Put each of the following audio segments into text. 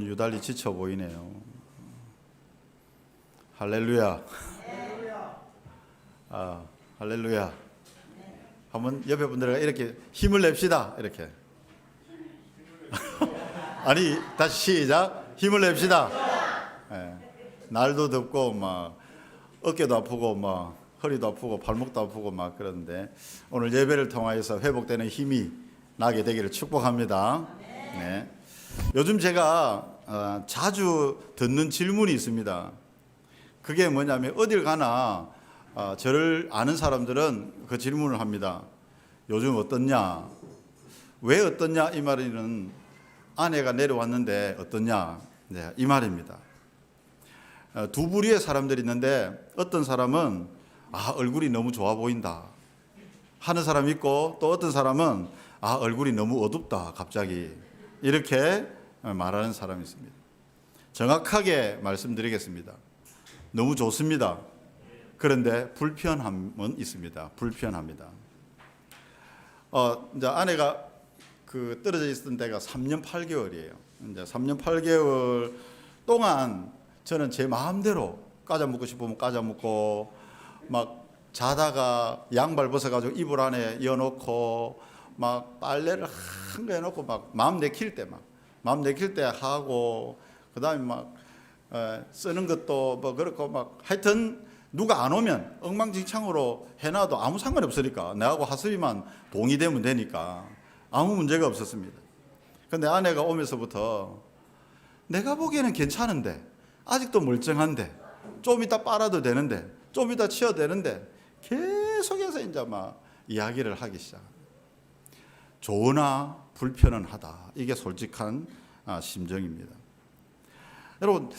유달리 지쳐 보이네요. 할렐루야. 할렐루야. 한번 옆에 분들과 이렇게 힘을 냅시다. 이렇게. 아니, 다시 시작. 힘을 냅시다. 네. 날도 덥고 막 어깨도 아프고 막 허리도 아프고 발목도 아프고 막 그런데 오늘 예배를 통하여서 회복되는 힘이 나게 되기를 축복합니다. 네. 요즘 제가 자주 듣는 질문이 있습니다. 그게 뭐냐면 어딜 가나 저를 아는 사람들은 그 질문을 합니다. 요즘 어떻냐? 왜 어떻냐? 이 말에는 아내가 내려왔는데 어떻냐? 네, 이 말입니다. 두 부류의 사람들이 있는데 어떤 사람은 얼굴이 너무 좋아 보인다 하는 사람이 있고, 또 어떤 사람은 얼굴이 너무 어둡다 갑자기 이렇게 말하는 사람이 있습니다. 정확하게 말씀드리겠습니다. 너무 좋습니다. 그런데 불편함은 있습니다. 불편합니다. 이제 아내가 떨어져 있던 데가 3년 8개월이에요. 이제 3년 8개월 동안 저는 제 마음대로 까자 묻고 싶으면 까자 묻고, 막 자다가 양발 벗어가지고 이불 안에 이어놓고, 막 빨래를 한 거 해놓고 막 마음 내킬 때 하고, 그 다음에 막 쓰는 것도 뭐 그렇고 막 하여튼 누가 안 오면 엉망진창으로 해놔도 아무 상관이 없으니까, 내하고 하수비만 동의되면 되니까 아무 문제가 없었습니다. 근데 아내가 오면서부터 내가 보기에는 괜찮은데, 아직도 멀쩡한데, 좀 이따 빨아도 되는데, 좀 이따 치워도 되는데, 계속해서 이제 막 이야기를 하기 시작합니다. 좋으나 불편은 하다. 이게 솔직한 심정입니다. 여러분,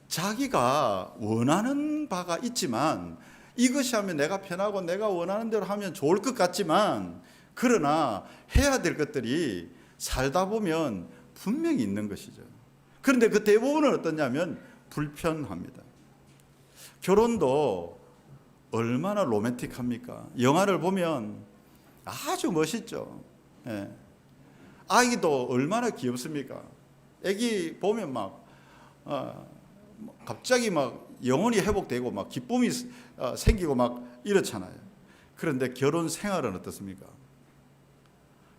자기가 원하는 바가 있지만, 이것이 하면 내가 편하고 내가 원하는 대로 하면 좋을 것 같지만, 그러나 해야 될 것들이 살다 보면 분명히 있는 것이죠. 그런데 그 대부분은 어떠냐면 불편합니다. 결혼도 얼마나 로맨틱합니까? 영화를 보면 아주 멋있죠. 예. 아기도 얼마나 귀엽습니까? 아기 보면 막 갑자기 막 영혼이 회복되고 막 기쁨이 생기고 막 이렇잖아요. 그런데 결혼 생활은 어떻습니까?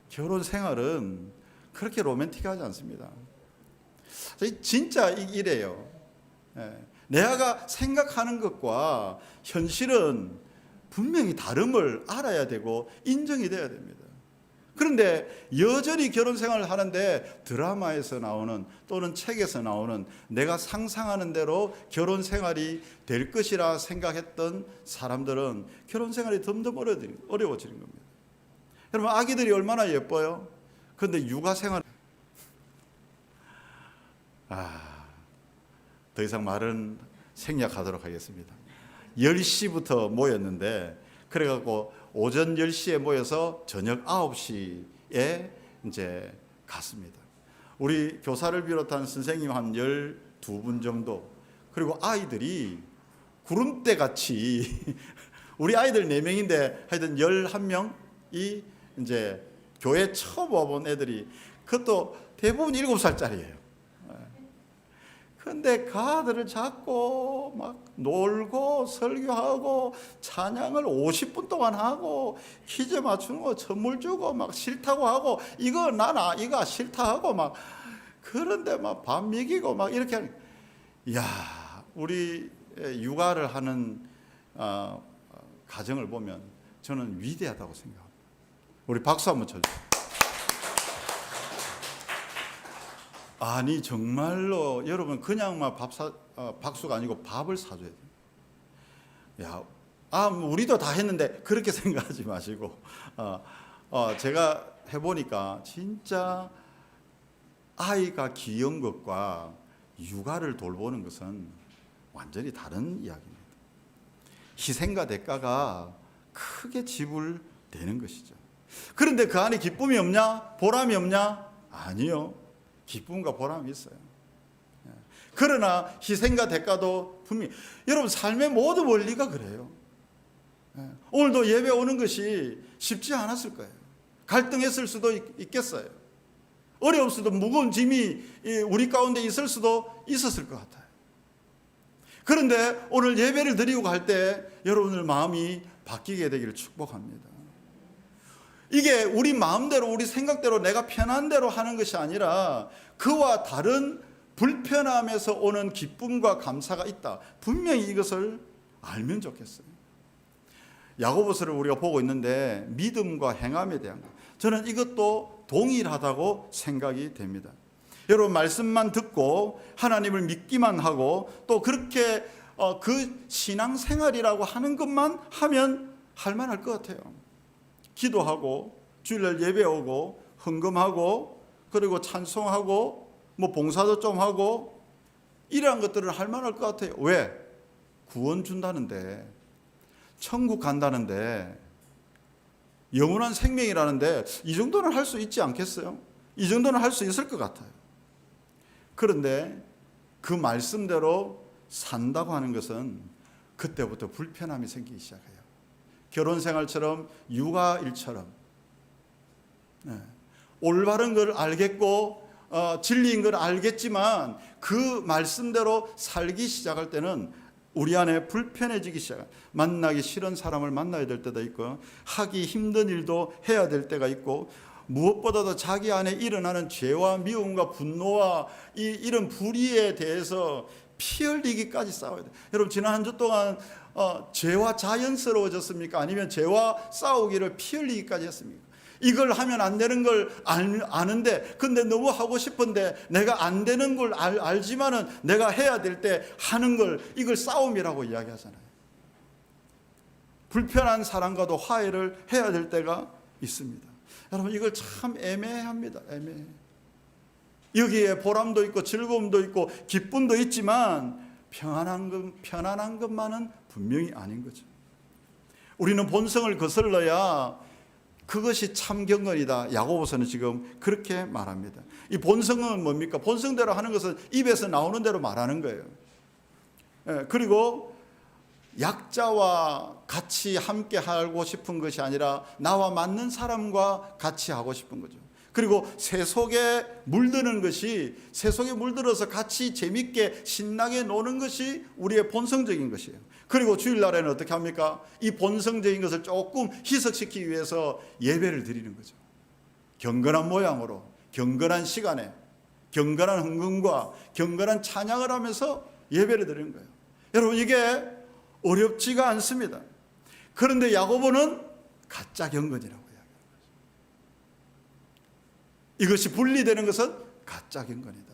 결혼 생활은 그렇게 로맨틱하지 않습니다. 진짜 이래요. 내가 생각하는 것과 현실은 분명히 다름을 알아야 되고 인정이 돼야 됩니다. 그런데 여전히 결혼 생활을 하는데 드라마에서 나오는 또는 책에서 나오는 내가 상상하는 대로 결혼 생활이 될 것이라 생각했던 사람들은 결혼 생활이 점점 어려워지는 겁니다. 여러분, 아기들이 얼마나 예뻐요? 그런데 육아 생활 더 이상 말은 생략하도록 하겠습니다. 10시부터 모였는데, 그래갖고 오전 10시에 모여서 저녁 9시에 이제 갔습니다. 우리 교사를 비롯한 선생님 한 12분 정도, 그리고 아이들이 구름대 같이 우리 아이들 4명인데 하여튼 11명이 이제 교회 처음 와본 애들이, 그것도 대부분 7살짜리예요. 근데 그 아들을 잡고 막 놀고 설교하고 찬양을 50분 동안 하고 퀴즈 맞추는 거 선물 주고 막 싫다고 하고 이거 이거 싫다 하고 막, 그런데 막 밥 먹이고 막 이렇게 하는, 이야, 우리 육아를 하는 가정을 보면 저는 위대하다고 생각합니다. 우리 박수 한번 쳐주세요. 아니 정말로 여러분, 그냥 막 박수가 아니고 밥을 사줘야 돼요. 우리도 다 했는데 그렇게 생각하지 마시고, 제가 해보니까 진짜 아이가 귀여운 것과 육아를 돌보는 것은 완전히 다른 이야기입니다. 희생과 대가가 크게 지불되는 것이죠. 그런데 그 안에 기쁨이 없냐? 보람이 없냐? 아니요. 기쁨과 보람이 있어요. 그러나 희생과 대가도 분명히, 여러분 삶의 모든 원리가 그래요. 오늘도 예배 오는 것이 쉽지 않았을 거예요. 갈등했을 수도 있겠어요. 어려울 수도, 무거운 짐이 우리 가운데 있을 수도 있었을 것 같아요. 그런데 오늘 예배를 드리고 갈 때 여러분들 마음이 바뀌게 되기를 축복합니다. 이게 우리 마음대로, 우리 생각대로, 내가 편한 대로 하는 것이 아니라 그와 다른 불편함에서 오는 기쁨과 감사가 있다. 분명히 이것을 알면 좋겠어요. 야고보서를 우리가 보고 있는데 믿음과 행함에 대한 것, 저는 이것도 동일하다고 생각이 됩니다. 여러분, 말씀만 듣고 하나님을 믿기만 하고 또 그렇게 그 신앙생활이라고 하는 것만 하면 할만할 것 같아요. 기도하고 주일날 예배 오고 헌금하고 그리고 찬송하고 뭐 봉사도 좀 하고 이러한 것들을 할만할 것 같아요. 왜? 구원 준다는데, 천국 간다는데, 영원한 생명이라는데 이 정도는 할 수 있지 않겠어요? 이 정도는 할 수 있을 것 같아요. 그런데 그 말씀대로 산다고 하는 것은 그때부터 불편함이 생기기 시작해요. 결혼생활처럼 육아일처럼 올바른 걸 알겠고 진리인 걸 알겠지만 그 말씀대로 살기 시작할 때는 우리 안에 불편해지기 시작해요. 만나기 싫은 사람을 만나야 될 때도 있고 하기 힘든 일도 해야 될 때가 있고 무엇보다도 자기 안에 일어나는 죄와 미움과 분노와 이런 불의에 대해서 피 흘리기까지 싸워야 돼요. 여러분, 지난 한 주 동안 죄와 자연스러워졌습니까? 아니면 죄와 싸우기를 피 흘리기까지 했습니까? 이걸 하면 안 되는 걸 아는데, 근데 너무 하고 싶은데 내가 안 되는 걸 알지만은 내가 해야 될 때 하는 걸, 이걸 싸움이라고 이야기하잖아요. 불편한 사람과도 화해를 해야 될 때가 있습니다. 여러분, 이걸 참 애매합니다. 애매해. 여기에 보람도 있고 즐거움도 있고 기쁨도 있지만 편안한 것만은 분명히 아닌 거죠. 우리는 본성을 거슬러야 그것이 참 경건이다. 야고보서는 지금 그렇게 말합니다. 이 본성은 뭡니까? 본성대로 하는 것은 입에서 나오는 대로 말하는 거예요. 그리고 약자와 같이 함께 하고 싶은 것이 아니라 나와 맞는 사람과 같이 하고 싶은 거죠. 그리고 세속에 물드는 것이, 세속에 물들어서 같이 재밌게 신나게 노는 것이 우리의 본성적인 것이에요. 그리고 주일날에는 어떻게 합니까? 이 본성적인 것을 조금 희석시키기 위해서 예배를 드리는 거죠. 경건한 모양으로, 경건한 시간에, 경건한 헌금과 경건한 찬양을 하면서 예배를 드리는 거예요. 여러분, 이게 어렵지가 않습니다. 그런데 야고보는 가짜 경건이라고 이야기합니다. 이것이 분리되는 것은 가짜 경건이다.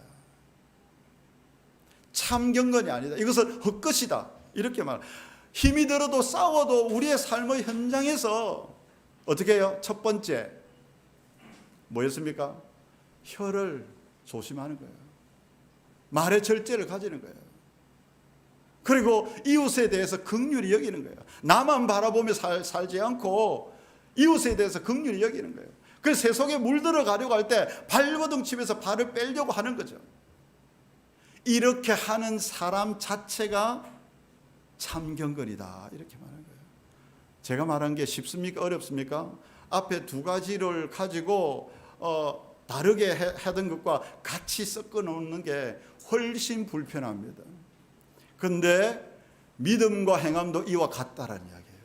참 경건이 아니다. 이것은 헛것이다. 이렇게 말. 힘이 들어도 싸워도 우리의 삶의 현장에서 어떻게 해요? 첫 번째 뭐였습니까? 혀를 조심하는 거예요. 말의 절제를 가지는 거예요. 그리고 이웃에 대해서 긍휼히 여기는 거예요. 나만 바라보며 살지 않고 이웃에 대해서 긍휼히 여기는 거예요. 그래서 세속에 물들어 가려고 할 때 발버둥치면서 발을 빼려고 하는 거죠. 이렇게 하는 사람 자체가 참 경건이다. 이렇게 말하는 거예요. 제가 말한 게 쉽습니까? 어렵습니까? 앞에 두 가지를 가지고 다르게 하던 것과 같이 섞어 놓는 게 훨씬 불편합니다. 그런데 믿음과 행함도 이와 같다라는 이야기예요.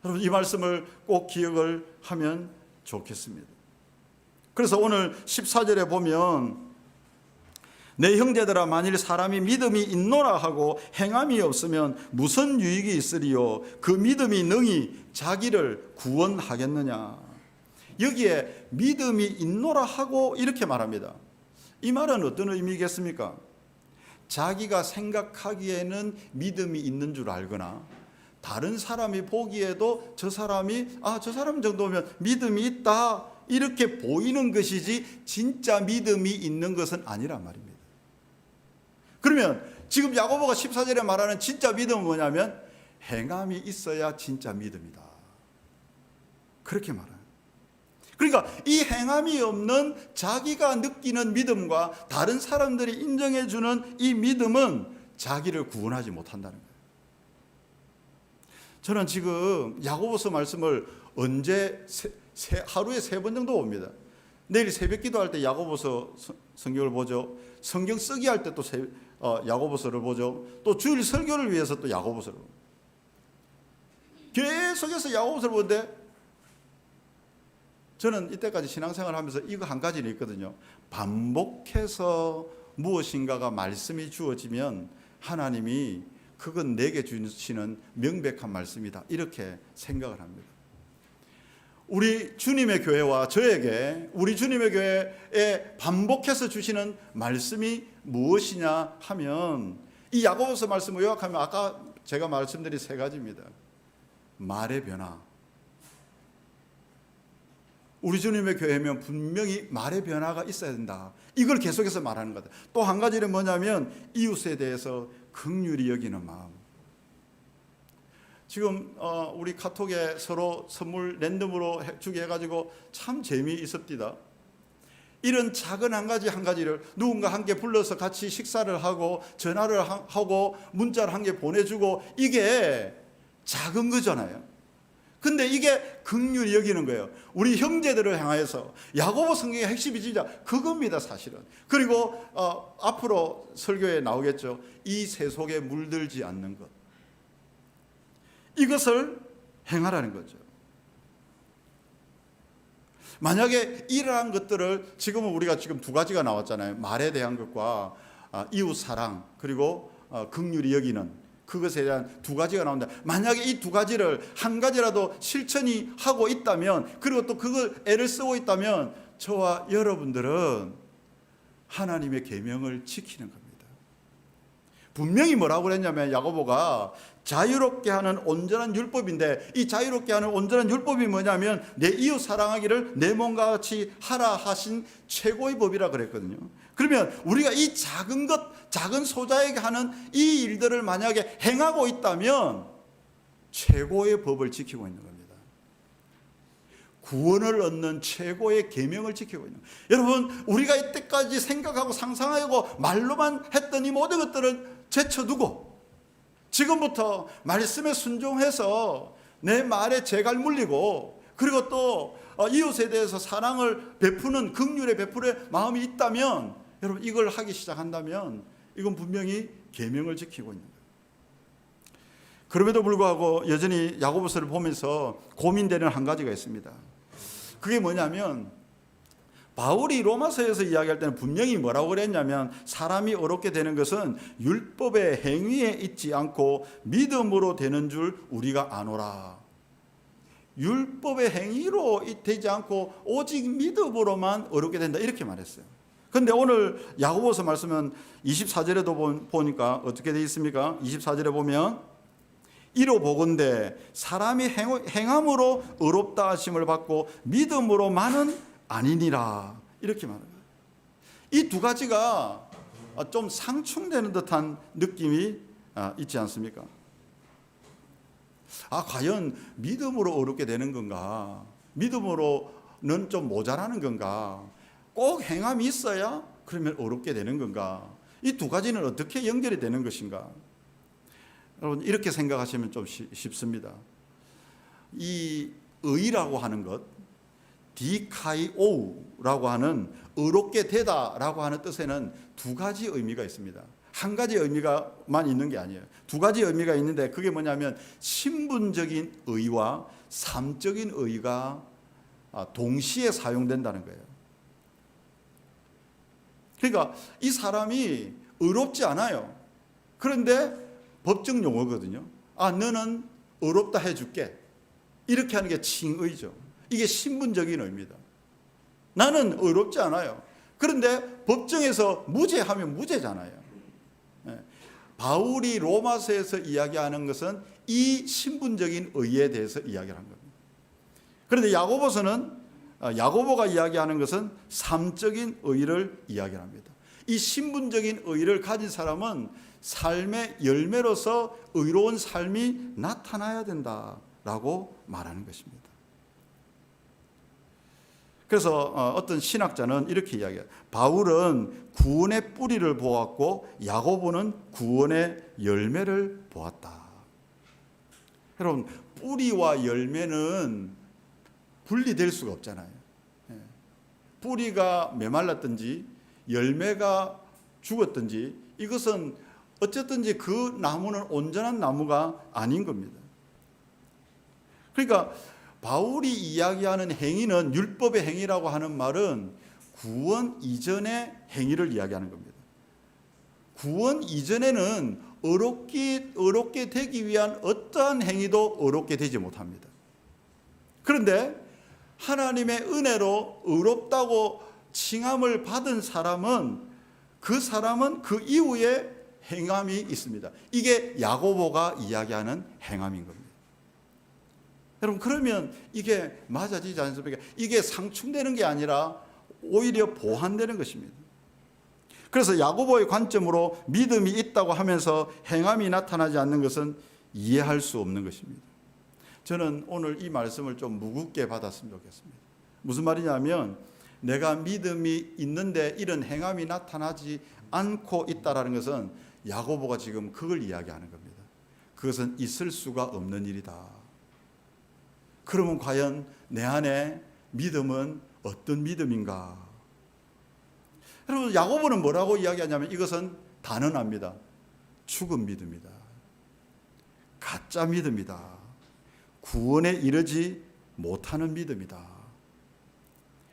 여러분, 이 말씀을 꼭 기억을 하면 좋겠습니다. 그래서 오늘 14절에 보면 내 형제들아, 만일 사람이 믿음이 있노라 하고 행함이 없으면 무슨 유익이 있으리요? 그 믿음이 능히 자기를 구원하겠느냐? 여기에 믿음이 있노라 하고 이렇게 말합니다. 이 말은 어떤 의미겠습니까? 자기가 생각하기에는 믿음이 있는 줄 알거나 다른 사람이 보기에도 저 사람이 저 사람 정도면 믿음이 있다 이렇게 보이는 것이지 진짜 믿음이 있는 것은 아니란 말입니다. 그러면 지금 야고보가 14절에 말하는 진짜 믿음은 뭐냐면 행함이 있어야 진짜 믿음이다. 그렇게 말해요. 그러니까 이 행함이 없는 자기가 느끼는 믿음과 다른 사람들이 인정해 주는 이 믿음은 자기를 구원하지 못한다는 거예요. 저는 지금 야고보서 말씀을 언제 하루에 3번 정도 봅니다. 내일 새벽 기도할 때 야고보서 성경을 보죠. 성경 쓰기 할 때 또 야고보서를 보죠. 또 주일 설교를 위해서 또 야고보서를 보죠. 계속해서 야고보서를 보는데 저는 이때까지 신앙생활을 하면서 이거 한 가지는 있거든요. 반복해서 무엇인가가 말씀이 주어지면 하나님이 그건 내게 주시는 명백한 말씀이다, 이렇게 생각을 합니다. 우리 주님의 교회와 저에게 우리 주님의 교회에 반복해서 주시는 말씀이 무엇이냐 하면 이 야고보서 말씀을 요약하면 아까 제가 말씀드린 세 가지입니다. 말의 변화. 우리 주님의 교회면 분명히 말의 변화가 있어야 된다. 이걸 계속해서 말하는 거다. 또 한 가지는 뭐냐면 이웃에 대해서 긍휼히 여기는 마음. 지금 우리 카톡에 서로 선물 랜덤으로 주게 해가지고 참 재미있었디다. 이런 작은 한 가지를 누군가 함께 불러서 같이 식사를 하고 전화를 하고 문자를 한 개 보내주고, 이게 작은 거잖아요. 근데 이게 긍휼히 여기는 거예요. 우리 형제들을 향해서. 야고보 성경의 핵심이 진짜 그겁니다, 사실은. 그리고 앞으로 설교에 나오겠죠. 이 새 속에 물들지 않는 것. 이것을 행하라는 거죠. 만약에 이러한 것들을 지금은 우리가 지금 두 가지가 나왔잖아요. 말에 대한 것과 이웃 사랑, 그리고 긍휼히 여기는 그것에 대한 두 가지가 나온다. 만약에 이 두 가지를 한 가지라도 실천이 하고 있다면, 그리고 또 그걸 애를 쓰고 있다면 저와 여러분들은 하나님의 계명을 지키는 겁니다. 분명히 뭐라고 그랬냐면 야고보가 자유롭게 하는 온전한 율법인데, 이 자유롭게 하는 온전한 율법이 뭐냐면 내 이웃 사랑하기를 내 몸과 같이 하라 하신 최고의 법이라 그랬거든요. 그러면 우리가 이 작은 것, 작은 소자에게 하는 이 일들을 만약에 행하고 있다면 최고의 법을 지키고 있는 겁니다. 구원을 얻는 최고의 계명을 지키고 있는 거예요. 여러분, 우리가 이때까지 생각하고 상상하고 말로만 했던 이 모든 것들은 제쳐두고 지금부터 말씀에 순종해서 내 말에 재갈 물리고, 그리고 또 이웃에 대해서 사랑을 베푸는, 긍휼의 베풀의 마음이 있다면, 여러분 이걸 하기 시작한다면 이건 분명히 계명을 지키고 있는 거예요. 그럼에도 불구하고 여전히 야고보서를 보면서 고민되는 한 가지가 있습니다. 그게 뭐냐면 바울이 로마서에서 이야기할 때는 분명히 뭐라고 그랬냐면 사람이 어렵게 되는 것은 율법의 행위에 있지 않고 믿음으로 되는 줄 우리가 아노라. 율법의 행위로 되지 않고 오직 믿음으로만 어렵게 된다, 이렇게 말했어요. 그런데 오늘 야고보서 말씀은 24절에도 보니까 어떻게 되어 있습니까? 24절에 보면 이로 보건대 사람이 행함으로 의롭다 하심을 받고 믿음으로만은 아니니라, 이렇게 말합니다. 이 두 가지가 좀 상충되는 듯한 느낌이 있지 않습니까? 과연 믿음으로 어렵게 되는 건가? 믿음으로는 좀 모자라는 건가? 꼭 행함이 있어야 그러면 어렵게 되는 건가? 이 두 가지는 어떻게 연결이 되는 것인가? 여러분 이렇게 생각하시면 좀 쉽습니다. 이 의라고 하는 것, 디카이오라고 하는 의롭게 되다라고 하는 뜻에는 두 가지 의미가 있습니다. 한 가지 의미가만 있는 게 아니에요. 두 가지 의미가 있는데 그게 뭐냐면 신분적인 의와 삶적인 의가 동시에 사용된다는 거예요. 그러니까 이 사람이 의롭지 않아요. 그런데 법정 용어거든요. 너는 의롭다 해줄게, 이렇게 하는 게 칭의죠. 이게 신분적인 의미다. 나는 의롭지 않아요. 그런데 법정에서 무죄하면 무죄잖아요. 바울이 로마서에서 이야기하는 것은 이 신분적인 의에 대해서 이야기를 한 겁니다. 그런데 야고보가 이야기하는 것은 삶적인 의를 이야기합니다. 이 신분적인 의를 가진 사람은 삶의 열매로서 의로운 삶이 나타나야 된다라고 말하는 것입니다. 그래서 어떤 신학자는 이렇게 이야기해요. 바울은 구원의 뿌리를 보았고 야고보는 구원의 열매를 보았다. 여러분, 뿌리와 열매는 분리될 수가 없잖아요. 뿌리가 메말랐든지 열매가 죽었든지 이것은 어쨌든지 그 나무는 온전한 나무가 아닌 겁니다. 그러니까 바울이 이야기하는 행위는, 율법의 행위라고 하는 말은 구원 이전의 행위를 이야기하는 겁니다. 구원 이전에는 의롭게 되기 위한 어떠한 행위도 의롭게 되지 못합니다. 그런데 하나님의 은혜로 의롭다고 칭함을 받은 사람은 그 이후에 행함이 있습니다. 이게 야고보가 이야기하는 행함인 겁니다. 여러분, 그러면 이게 맞아지지 않습니까? 이게 상충되는 게 아니라 오히려 보완되는 것입니다. 그래서 야고보의 관점으로 믿음이 있다고 하면서 행함이 나타나지 않는 것은 이해할 수 없는 것입니다. 저는 오늘 이 말씀을 좀 무겁게 받았으면 좋겠습니다. 무슨 말이냐면, 내가 믿음이 있는데 이런 행함이 나타나지 않고 있다라는 것은 야고보가 지금 그걸 이야기하는 겁니다. 그것은 있을 수가 없는 일이다. 그러면 과연 내 안에 믿음은 어떤 믿음인가? 여러분, 야고보는 뭐라고 이야기하냐면 이것은 단언합니다. 죽은 믿음이다. 가짜 믿음이다. 구원에 이르지 못하는 믿음이다.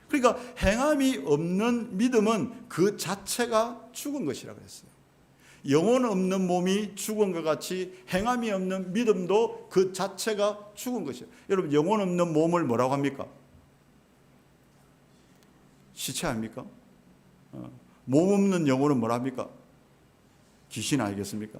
그러니까 행함이 없는 믿음은 그 자체가 죽은 것이라고 했어요. 영혼 없는 몸이 죽은 것 같이 행함이 없는 믿음도 그 자체가 죽은 것이에요. 여러분, 영혼 없는 몸을 뭐라고 합니까? 시체 아닙니까? 몸 없는 영혼은 뭐라 합니까? 귀신 아니겠습니까?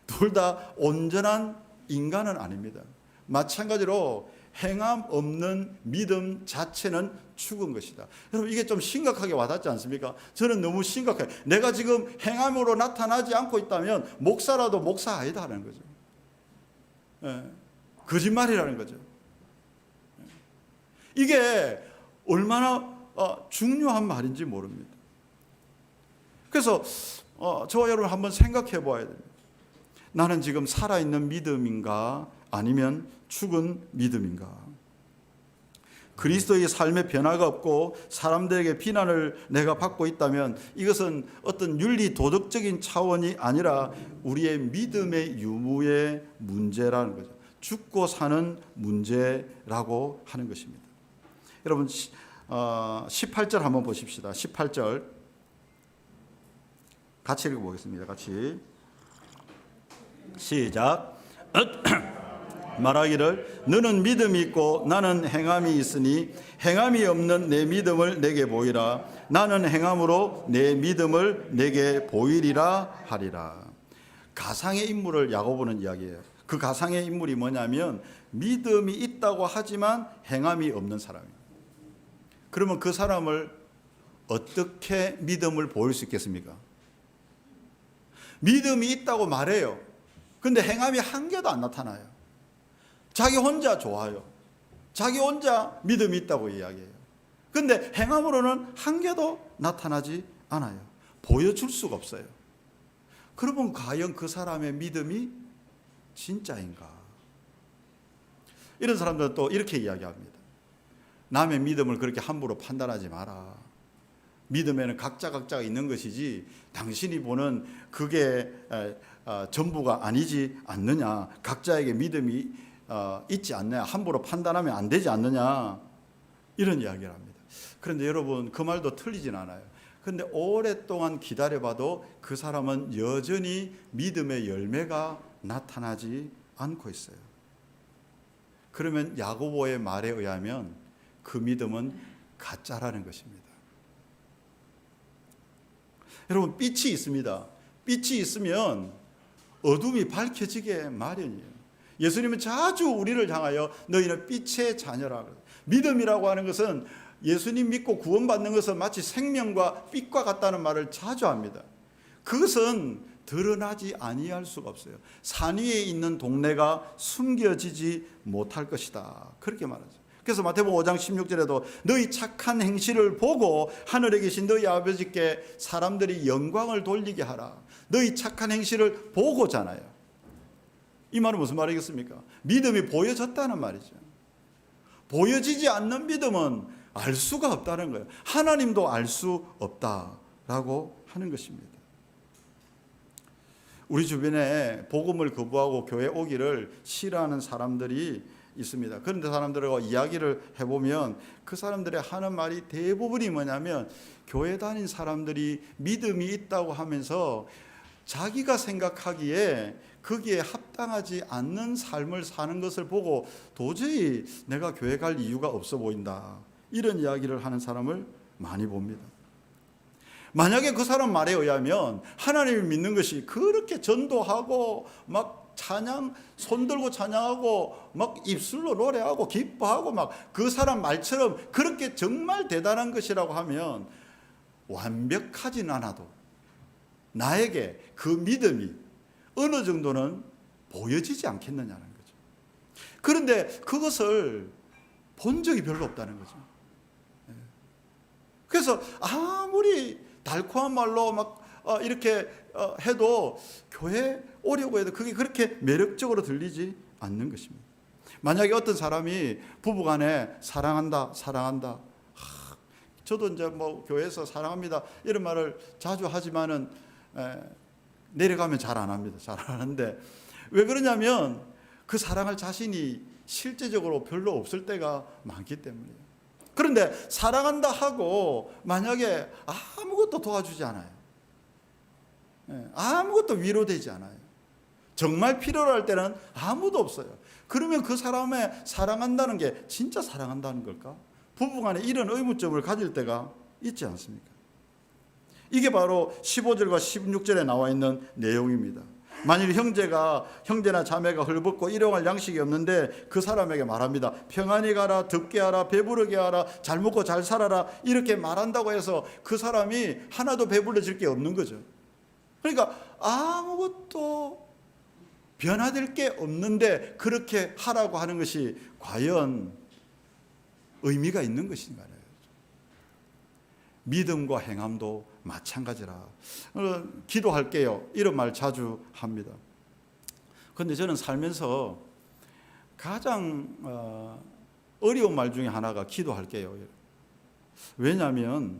둘 다 온전한 인간은 아닙니다. 마찬가지로 행함 없는 믿음 자체는 죽은 것이다. 여러분, 이게 좀 심각하게 와닿지 않습니까? 저는 너무 심각해요. 내가 지금 행함으로 나타나지 않고 있다면 목사라도 목사 아니다라는 거죠. 거짓말이라는 거죠. 이게 얼마나 중요한 말인지 모릅니다. 그래서 저와 여러분 한번 생각해 보아야 됩니다. 나는 지금 살아있는 믿음인가 아니면 죽은 믿음인가? 그리스도의 삶에 변화가 없고 사람들에게 비난을 내가 받고 있다면 이것은 어떤 윤리 도덕적인 차원이 아니라 우리의 믿음의 유무의 문제라는 거죠. 죽고 사는 문제라고 하는 것입니다. 여러분, 18절 한번 보십시다. 18절 같이 읽어보겠습니다. 같이 시작. 말하기를 너는 믿음이 있고 나는 행함이 있으니 행함이 없는 내 믿음을 내게 보이라. 나는 행함으로 내 믿음을 내게 보이리라 하리라. 가상의 인물을 야고보는 이야기해요. 그 가상의 인물이 뭐냐면 믿음이 있다고 하지만 행함이 없는 사람이에요. 그러면 그 사람을 어떻게 믿음을 보일 수 있겠습니까? 믿음이 있다고 말해요. 근데 행함이 한 개도 안 나타나요. 자기 혼자 좋아요. 자기 혼자 믿음이 있다고 이야기해요. 근데 행함으로는 한 개도 나타나지 않아요. 보여줄 수가 없어요. 그러면 과연 그 사람의 믿음이 진짜인가? 이런 사람들은 또 이렇게 이야기합니다. 남의 믿음을 그렇게 함부로 판단하지 마라. 믿음에는 각자가 있는 것이지 당신이 보는 그게 전부가 아니지 않느냐. 각자에게 믿음이 있지 않느냐. 함부로 판단하면 안 되지 않느냐. 이런 이야기를 합니다. 그런데 여러분, 그 말도 틀리진 않아요. 그런데 오랫동안 기다려봐도 그 사람은 여전히 믿음의 열매가 나타나지 않고 있어요. 그러면 야고보의 말에 의하면 그 믿음은 가짜라는 것입니다. 여러분, 빛이 있습니다. 빛이 있으면 어둠이 밝혀지게 마련이에요. 예수님은 자주 우리를 향하여 너희는 빛의 자녀라. 믿음이라고 하는 것은 예수님 믿고 구원받는 것은 마치 생명과 빛과 같다는 말을 자주 합니다. 그것은 드러나지 아니할 수가 없어요. 산 위에 있는 동네가 숨겨지지 못할 것이다. 그렇게 말하죠. 그래서 마태복음 5장 16절에도 너희 착한 행실을 보고 하늘에 계신 너희 아버지께 사람들이 영광을 돌리게 하라. 너희 착한 행실을 보고잖아요. 이 말은 무슨 말이겠습니까? 믿음이 보여졌다는 말이죠. 보여지지 않는 믿음은 알 수가 없다는 거예요. 하나님도 알 수 없다라고 하는 것입니다. 우리 주변에 복음을 거부하고 교회 오기를 싫어하는 사람들이 있습니다. 그런데 사람들과 이야기를 해보면 그 사람들의 하는 말이 대부분이 뭐냐면, 교회 다닌 사람들이 믿음이 있다고 하면서 자기가 생각하기에 거기에 합당하지 않는 삶을 사는 것을 보고 도저히 내가 교회 갈 이유가 없어 보인다, 이런 이야기를 하는 사람을 많이 봅니다. 만약에 그 사람 말에 의하면 하나님을 믿는 것이 그렇게 전도하고 막 찬양, 손들고 찬양하고 막 입술로 노래하고 기뻐하고 막 그 사람 말처럼 그렇게 정말 대단한 것이라고 하면, 완벽하진 않아도 나에게 그 믿음이 어느 정도는 보여지지 않겠느냐는 거죠. 그런데 그것을 본 적이 별로 없다는 거죠. 그래서 아무리 달콤한 말로 막 이렇게 해도 교회 오려고 해도 그게 그렇게 매력적으로 들리지 않는 것입니다. 만약에 어떤 사람이 부부간에 사랑한다, 사랑한다, 저도 이제 뭐 교회에서 사랑합니다 이런 말을 자주 하지만은 내려가면 잘 안 합니다. 잘 안 하는데, 왜 그러냐면 그 사랑할 자신이 실제적으로 별로 없을 때가 많기 때문이에요. 그런데 사랑한다 하고 만약에 아무것도 도와주지 않아요. 아무것도 위로되지 않아요. 정말 필요로 할 때는 아무도 없어요. 그러면 그 사람의 사랑한다는 게 진짜 사랑한다는 걸까? 부부간에 이런 의문점을 가질 때가 있지 않습니까? 이게 바로 15절과 16절에 나와 있는 내용입니다. 만일 형제나 자매가 헐벗고 일용할 양식이 없는데 그 사람에게 말합니다. 평안히 가라, 덥게 하라, 배부르게 하라, 잘 먹고 잘 살아라, 이렇게 말한다고 해서 그 사람이 하나도 배불러질 게 없는 거죠. 그러니까 아무것도 변화될 게 없는데 그렇게 하라고 하는 것이 과연 의미가 있는 것인가요? 믿음과 행함도 마찬가지라. 기도할게요, 이런 말 자주 합니다. 그런데 저는 살면서 가장 어려운 말 중에 하나가 기도할게요. 왜냐하면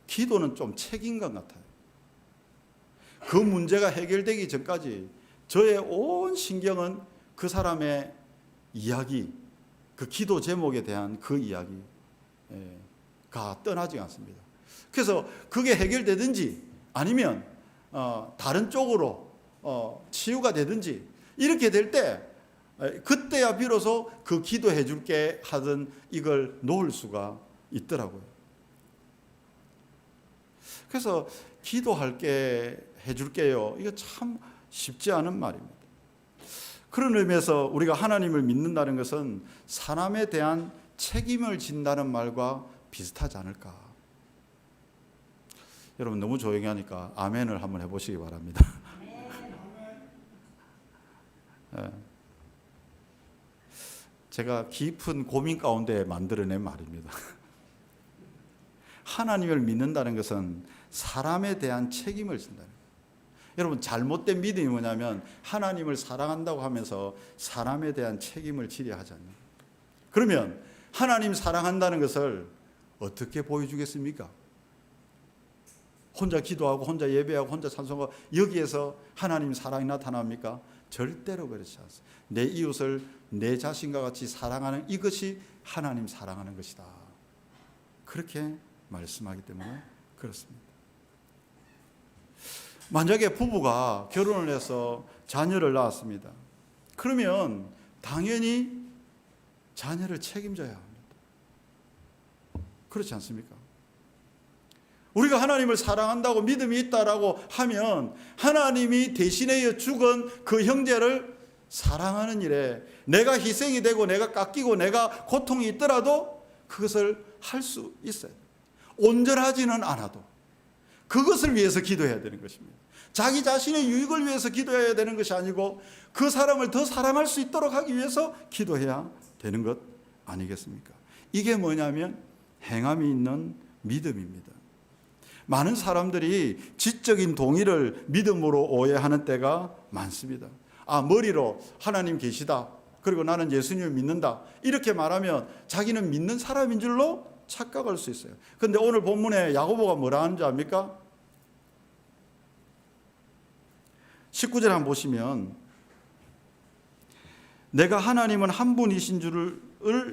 기도는 좀 책인 것 같아요. 그 문제가 해결되기 전까지 저의 온 신경은 그 사람의 이야기, 그 기도 제목에 대한 그 이야기가 떠나지 않습니다. 그래서 그게 해결되든지 아니면 다른 쪽으로 치유가 되든지 이렇게 될 때, 그때야 비로소 그 기도해 줄게 하던 이걸 놓을 수가 있더라고요. 그래서 기도할게, 해줄게요, 이거 참 쉽지 않은 말입니다. 그런 의미에서 우리가 하나님을 믿는다는 것은 사람에 대한 책임을 진다는 말과 비슷하지 않을까. 여러분 너무 조용히 하니까 아멘을 한번 해보시기 바랍니다. 제가 깊은 고민 가운데 만들어낸 말입니다. 하나님을 믿는다는 것은 사람에 대한 책임을 진다는 거예요. 여러분, 잘못된 믿음이 뭐냐면 하나님을 사랑한다고 하면서 사람에 대한 책임을 지려 하지 않는 거예요. 그러면 하나님 사랑한다는 것을 어떻게 보여주겠습니까? 혼자 기도하고 혼자 예배하고 혼자 찬송하고 여기에서 하나님 사랑이 나타납니까? 절대로 그렇지 않습니다. 내 이웃을 내 자신과 같이 사랑하는 이것이 하나님 사랑하는 것이다, 그렇게 말씀하기 때문에 그렇습니다. 만약에 부부가 결혼을 해서 자녀를 낳았습니다. 그러면 당연히 자녀를 책임져야 합니다. 그렇지 않습니까? 우리가 하나님을 사랑한다고 믿음이 있다라고 하면 하나님이 대신하여 죽은 그 형제를 사랑하는 일에 내가 희생이 되고 내가 깎이고 내가 고통이 있더라도 그것을 할 수 있어요. 온전하지는 않아도 그것을 위해서 기도해야 되는 것입니다. 자기 자신의 유익을 위해서 기도해야 되는 것이 아니고 그 사람을 더 사랑할 수 있도록 하기 위해서 기도해야 되는 것 아니겠습니까? 이게 뭐냐면 행함이 있는 믿음입니다. 많은 사람들이 지적인 동의를 믿음으로 오해하는 때가 많습니다. 머리로 하나님 계시다, 그리고 나는 예수님을 믿는다. 이렇게 말하면 자기는 믿는 사람인 줄로 착각할 수 있어요. 그런데 오늘 본문에 야고보가 뭐라 하는지 압니까? 19절 한번 보시면 내가 하나님은 한 분이신 줄을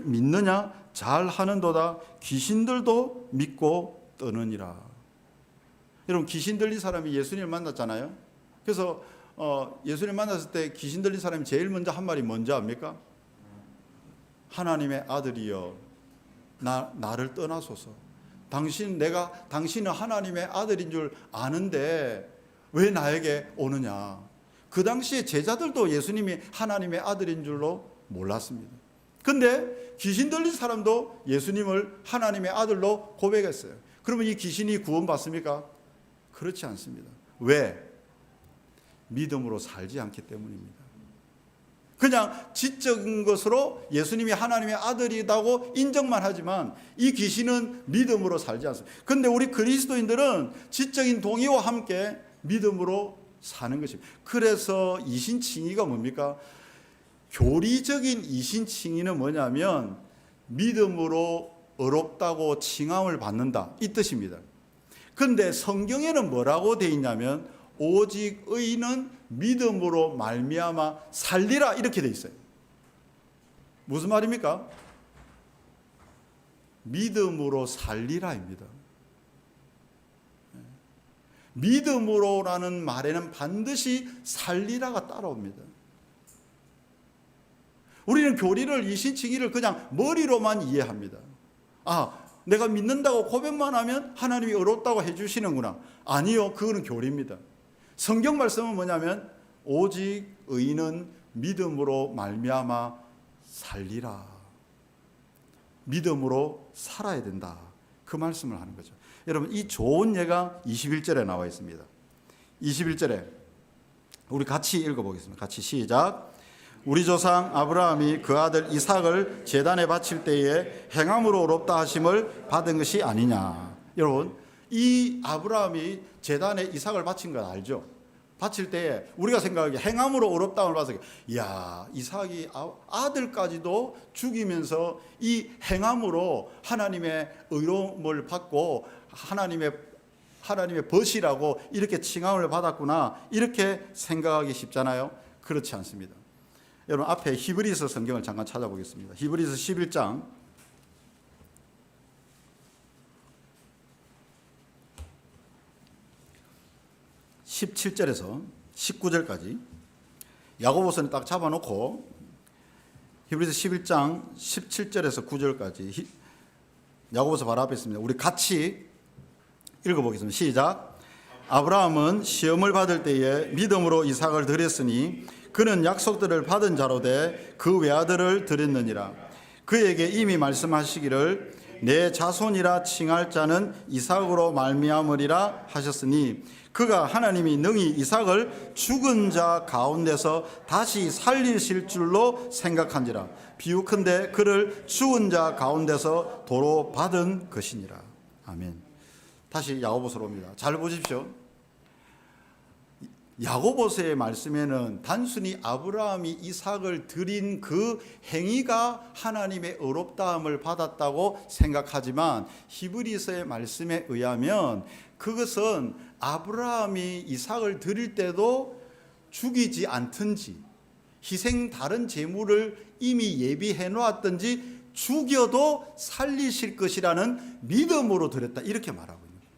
믿느냐? 잘 하는도다. 귀신들도 믿고 떠느니라. 여러분, 귀신 들린 사람이 예수님을 만났잖아요. 그래서 예수님 만났을 때 귀신 들린 사람이 제일 먼저 한 말이 뭔지 압니까? 하나님의 아들이여 나를 떠나소서. 당신은 하나님의 아들인 줄 아는데 왜 나에게 오느냐. 그 당시에 제자들도 예수님이 하나님의 아들인 줄로 몰랐습니다. 근데 귀신 들린 사람도 예수님을 하나님의 아들로 고백했어요. 그러면 이 귀신이 구원받습니까? 그렇지 않습니다. 왜? 믿음으로 살지 않기 때문입니다. 그냥 지적인 것으로 예수님이 하나님의 아들이라고 인정만 하지만 이 귀신은 믿음으로 살지 않습니다. 그런데 우리 그리스도인들은 지적인 동의와 함께 믿음으로 사는 것입니다. 그래서 이신칭의가 뭡니까? 교리적인 이신칭의는 뭐냐면 믿음으로 의롭다고 칭함을 받는다, 이 뜻입니다. 그런데 성경에는 뭐라고 되어 있냐면 오직 의인은 믿음으로 말미암아 살리라, 이렇게 되어 있어요. 무슨 말입니까? 믿음으로 살리라입니다. 믿음으로라는 말에는 반드시 살리라가 따라옵니다. 우리는 교리를, 이신칭의를 그냥 머리로만 이해합니다. 내가 믿는다고 고백만 하면 하나님이 의롭다고 해주시는구나. 아니요, 그거는 교리입니다. 성경 말씀은 뭐냐면 오직 의인은 믿음으로 말미암아 살리라. 믿음으로 살아야 된다, 그 말씀을 하는 거죠. 여러분, 이 좋은 예가 21절에 나와 있습니다. 21절에 우리 같이 읽어보겠습니다. 같이 시작. 우리 조상 아브라함이 그 아들 이삭을 제단에 바칠 때에 행함으로 의롭다 하심을 받은 것이 아니냐. 여러분, 이 아브라함이 제단에 이삭을 바친 건 알죠? 바칠 때에 우리가 생각하기에 행함으로 의롭다함을 받았을 때, 이야, 이삭이 아들까지도 죽이면서 이 행함으로 하나님의 의로움을 받고 하나님의 벗이라고 이렇게 칭함을 받았구나, 이렇게 생각하기 쉽잖아요. 그렇지 않습니다. 여러분, 앞에 히브리서 성경을 잠깐 찾아보겠습니다. 히브리서 11장 17절에서 19절까지 야고보서는 딱 잡아놓고 히브리서 11장 17절에서 9절까지 야고보서 바로 앞에 있습니다. 우리 같이 읽어보겠습니다. 시작. 아브라함은 시험을 받을 때에 믿음으로 이삭을 드렸으니 그는 약속들을 받은 자로 돼 그 외아들을 드렸느니라. 그에게 이미 말씀하시기를 내 자손이라 칭할 자는 이삭으로 말미암으리라 하셨으니 그가 하나님이 능히 이삭을 죽은 자 가운데서 다시 살리실 줄로 생각한지라. 비유컨대 그를 죽은 자 가운데서 도로 받은 것이니라. 아멘. 다시 야고보서로 옵니다. 잘 보십시오. 야고보서의 말씀에는 단순히 아브라함이 이삭을 드린 그 행위가 하나님의 의롭다함을 받았다고 생각하지만 히브리서의 말씀에 의하면 그것은 아브라함이 이삭을 드릴 때도 죽이지 않든지 희생 다른 제물을 이미 예비해 놓았든지 죽여도 살리실 것이라는 믿음으로 드렸다, 이렇게 말하고 있는 거예요.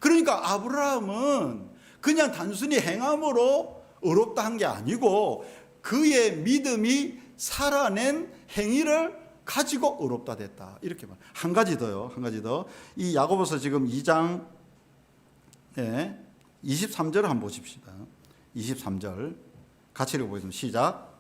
그러니까 아브라함은 그냥 단순히 행함으로 의롭다 한 게 아니고 그의 믿음이 살아낸 행위를 가지고 의롭다 됐다, 이렇게 말. 한 가지 더요. 이 야고보서 지금 2장 23절을 한번 보십시다. 23절 같이 읽어보겠습니다. 시작.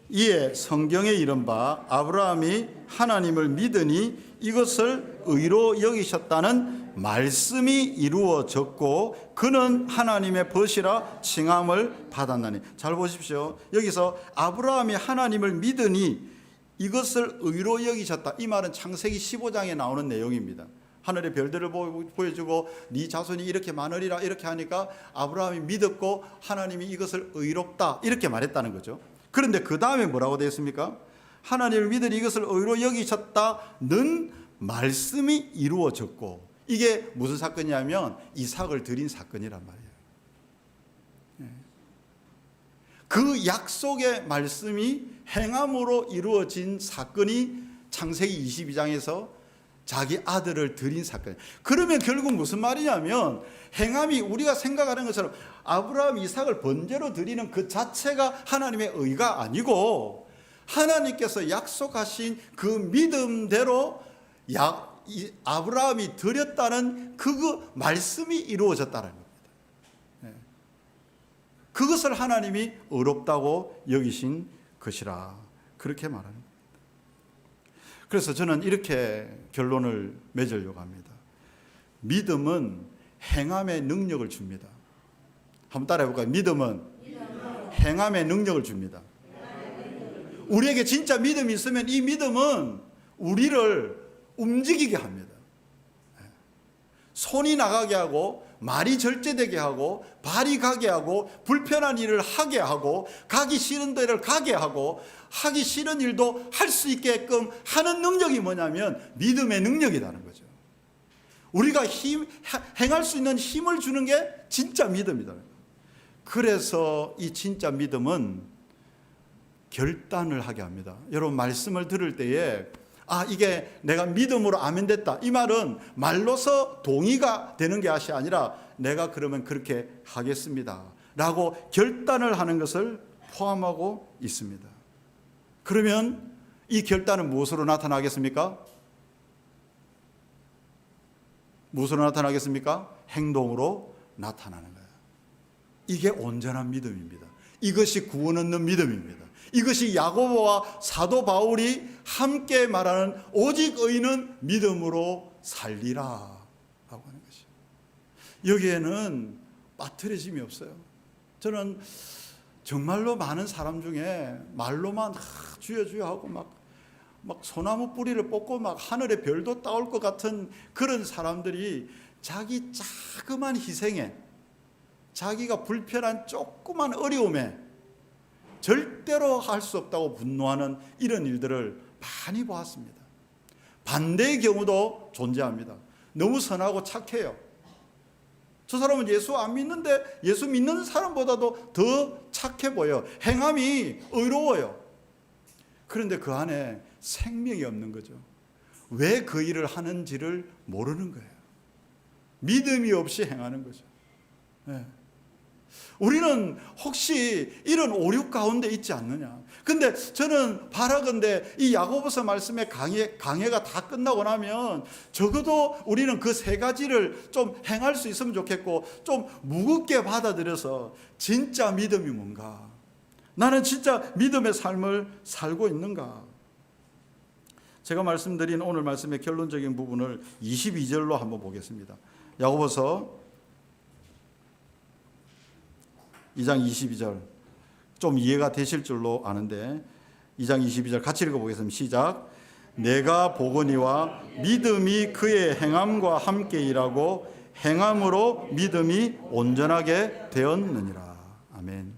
이에 성경에 이른 바 아브라함이 하나님을 믿으니 이것을 의로 여기셨다는 말씀이 이루어졌고 그는 하나님의 벗이라 칭함을 받았나니. 잘 보십시오. 여기서 아브라함이 하나님을 믿으니 이것을 의로 여기셨다, 이 말은 창세기 15장에 나오는 내용입니다. 하늘의 별들을 보여주고 네 자손이 이렇게 많으리라 이렇게 하니까 아브라함이 믿었고 하나님이 이것을 의롭다 이렇게 말했다는 거죠. 그런데 그 다음에 뭐라고 되어 있습니까? 하나님을 믿으니 이것을 의로 여기셨다는 말씀이 이루어졌고, 이게 무슨 사건이냐면 이삭을 드린 사건이란 말이에요. 그 약속의 말씀이 행함으로 이루어진 사건이 창세기 22장에서 자기 아들을 드린 사건이에요. 그러면 결국 무슨 말이냐면, 행함이 우리가 생각하는 것처럼 아브라함, 이삭을 번제로 드리는 그 자체가 하나님의 의가 아니고, 하나님께서 약속하신 그 믿음대로 아브라함이 드렸다는 그 말씀이 이루어졌다는 겁니다. 그것을 하나님이 의롭다고 여기신 것이라, 그렇게 말하는 겁니다. 그래서 저는 이렇게 결론을 맺으려고 합니다. 믿음은 행함의 능력을 줍니다. 한번 따라해 볼까요? 믿음은 행함의 능력을 줍니다. 우리에게 진짜 믿음이 있으면 이 믿음은 우리를 움직이게 합니다. 손이 나가게 하고, 말이 절제되게 하고, 발이 가게 하고, 불편한 일을 하게 하고, 가기 싫은 데를 가게 하고, 하기 싫은 일도 할 수 있게끔 하는 능력이 뭐냐면 믿음의 능력이라는 거죠. 우리가 행할 수 있는 힘을 주는 게 진짜 믿음이다. 그래서 이 진짜 믿음은 결단을 하게 합니다. 여러분, 말씀을 들을 때에 이게 내가 믿음으로 아멘 됐다, 이 말은 말로서 동의가 되는 것이 아니라 내가 그러면 그렇게 하겠습니다 라고 결단을 하는 것을 포함하고 있습니다. 그러면 이 결단은 무엇으로 나타나겠습니까? 무엇으로 나타나겠습니까? 행동으로 나타나는 거예요. 이게 온전한 믿음입니다. 이것이 구원 얻는 믿음입니다. 이것이 야고보와 사도 바울이 함께 말하는 오직 의인은 믿음으로 살리라 라고 하는 것이죠. 여기에는 빠트려짐이 없어요. 저는 정말로 많은 사람 중에 말로만 주여 주여 하고 막 소나무 뿌리를 뽑고 막 하늘에 별도 따올 것 같은 그런 사람들이 자기 자그만 희생에, 자기가 불편한 조그만 어려움에 절대로 할 수 없다고 분노하는 이런 일들을 많이 보았습니다. 반대의 경우도 존재합니다. 너무 선하고 착해요. 저 사람은 예수 안 믿는데 예수 믿는 사람보다도 더 착해 보여. 행함이 의로워요. 그런데 그 안에 생명이 없는 거죠. 왜 그 일을 하는지를 모르는 거예요. 믿음이 없이 행하는 거죠. 네. 우리는 혹시 이런 오류 가운데 있지 않느냐. 근데 저는 바라건대 이 야고보서 말씀의 강해가 다 끝나고 나면 적어도 우리는 그 세 가지를 좀 행할 수 있으면 좋겠고, 좀 무겁게 받아들여서 진짜 믿음이 뭔가, 나는 진짜 믿음의 삶을 살고 있는가. 제가 말씀드린 오늘 말씀의 결론적인 부분을 22절로 한번 보겠습니다. 야고보서 2장 22절, 좀 이해가 되실 줄로 아는데 2장 22절 같이 읽어보겠습니다. 시작. 내가 보거니와 믿음이 그의 행함과 함께 일하고 행함으로 믿음이 온전하게 되었느니라. 아멘.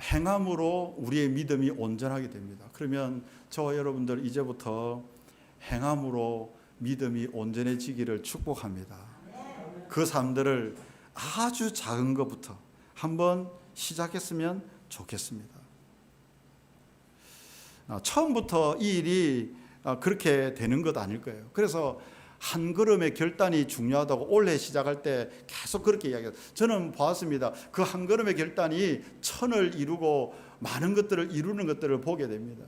행함으로 우리의 믿음이 온전하게 됩니다. 그러면 저와 여러분들 이제부터 행함으로 믿음이 온전해지기를 축복합니다. 그 삶들을 아주 작은 것부터 한번 시작했으면 좋겠습니다. 처음부터 이 일이 그렇게 되는 것 아닐 거예요. 그래서 한 걸음의 결단이 중요하다고 올해 시작할 때 계속 그렇게 이야기해요. 저는 보았습니다. 그 한 걸음의 결단이 천을 이루고 많은 것들을 이루는 것들을 보게 됩니다.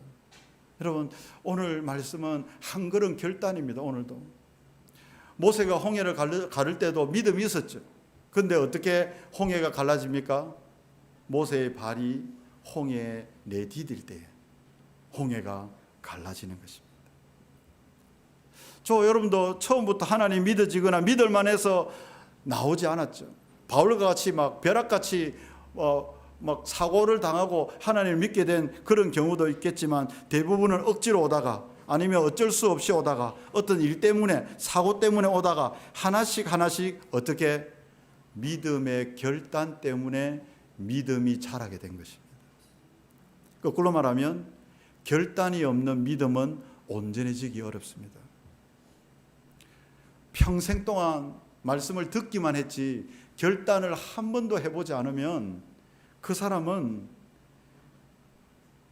여러분, 오늘 말씀은 한 걸음 결단입니다. 오늘도 모세가 홍해를 가를 때도 믿음이 있었죠. 그런데 어떻게 홍해가 갈라집니까? 모세의 발이 홍해에 내디딜 때 홍해가 갈라지는 것입니다. 저 여러분도 처음부터 하나님 믿어지거나 믿을만 해서 나오지 않았죠. 바울과 같이 막 벼락같이 막 사고를 당하고 하나님을 믿게 된 그런 경우도 있겠지만, 대부분은 억지로 오다가 아니면 어쩔 수 없이 오다가 어떤 일 때문에, 사고 때문에 오다가 하나씩 어떻게 믿음의 결단 때문에 믿음이 자라게 된 것입니다. 거꾸로 말하면 결단이 없는 믿음은 온전해지기 어렵습니다. 평생 동안 말씀을 듣기만 했지 결단을 한 번도 해보지 않으면 그 사람은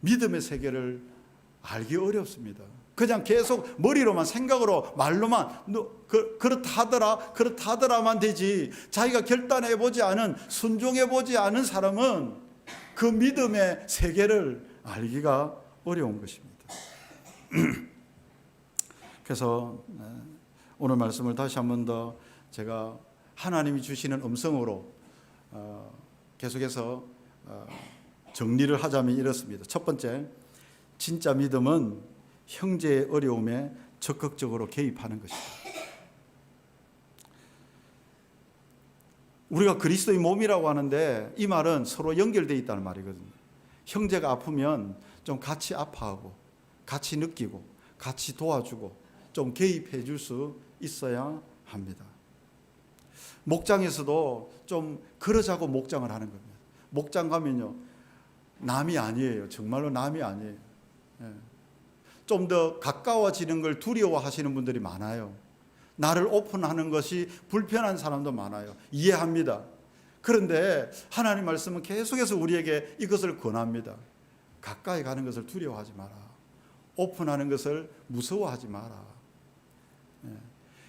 믿음의 세계를 알기 어렵습니다. 그냥 계속 머리로만 생각으로 말로만 그렇다 하더라만 되지 자기가 결단해보지 않은 순종해보지 않은 사람은 그 믿음의 세계를 알기가 어려운 것입니다. 그래서 오늘 말씀을 다시 한 번 더 제가 하나님이 주시는 음성으로 계속해서 정리를 하자면 이렇습니다. 첫 번째, 진짜 믿음은 형제의 어려움에 적극적으로 개입하는 것이다. 우리가 그리스도의 몸이라고 하는데 이 말은 서로 연결되어 있다는 말이거든요. 형제가 아프면 좀 같이 아파하고 같이 느끼고 같이 도와주고 좀 개입해 줄 수 있어야 합니다. 목장에서도 좀 그러자고 목장을 하는 겁니다. 목장 가면요, 남이 아니에요. 정말로 남이 아니에요. 좀 더 가까워지는 걸 두려워하시는 분들이 많아요. 나를 오픈하는 것이 불편한 사람도 많아요. 이해합니다. 그런데 하나님 말씀은 계속해서 우리에게 이것을 권합니다. 가까이 가는 것을 두려워하지 마라. 오픈하는 것을 무서워하지 마라.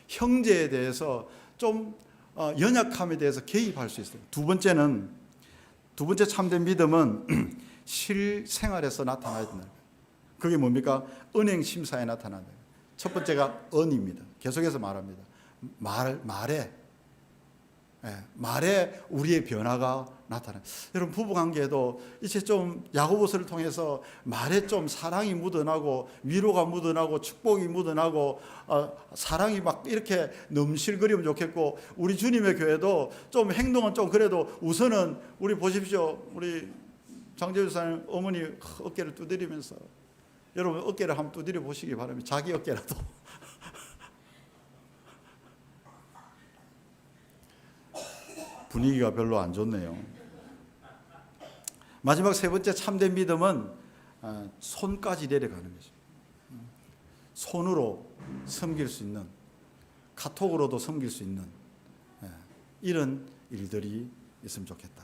형제에 대해서 좀 연약함에 대해서 개입할 수 있어요. 두 번째 참된 믿음은 실생활에서 나타나야 된다. 그게 뭡니까? 은행 심사에 나타난다. 첫 번째가 언입니다. 계속해서 말합니다. 말에 우리의 변화가 나타나요. 여러분 부부관계에도 이제 좀 야고보서를 통해서 말에 좀 사랑이 묻어나고 위로가 묻어나고 축복이 묻어나고 사랑이 막 이렇게 넘실거리면 좋겠고, 우리 주님의 교회도 좀 행동은 좀 그래도 우선은 우리 보십시오. 우리 장재주 사님 어머니 어깨를 두드리면서, 여러분 어깨를 한번 두드려 보시기 바랍니다. 자기 어깨라도. 분위기가 별로 안 좋네요. 마지막 세 번째 참된 믿음은 손까지 내려가는 거죠. 손으로 섬길 수 있는, 카톡으로도 섬길 수 있는 이런 일들이 있으면 좋겠다.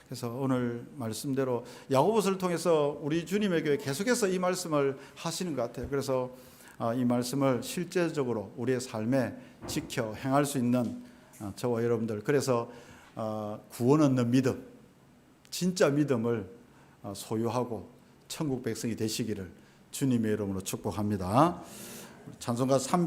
그래서 오늘 말씀대로 야고보서를 통해서 우리 주님의 교회 계속해서 이 말씀을 하시는 것 같아요. 그래서 이 말씀을 실제적으로 우리의 삶에 지켜 행할 수 있는 저와 여러분들, 그래서 구원 얻는 믿음, 진짜 믿음을 소유하고 천국 백성이 되시기를 주님의 이름으로 축복합니다. 찬송가 3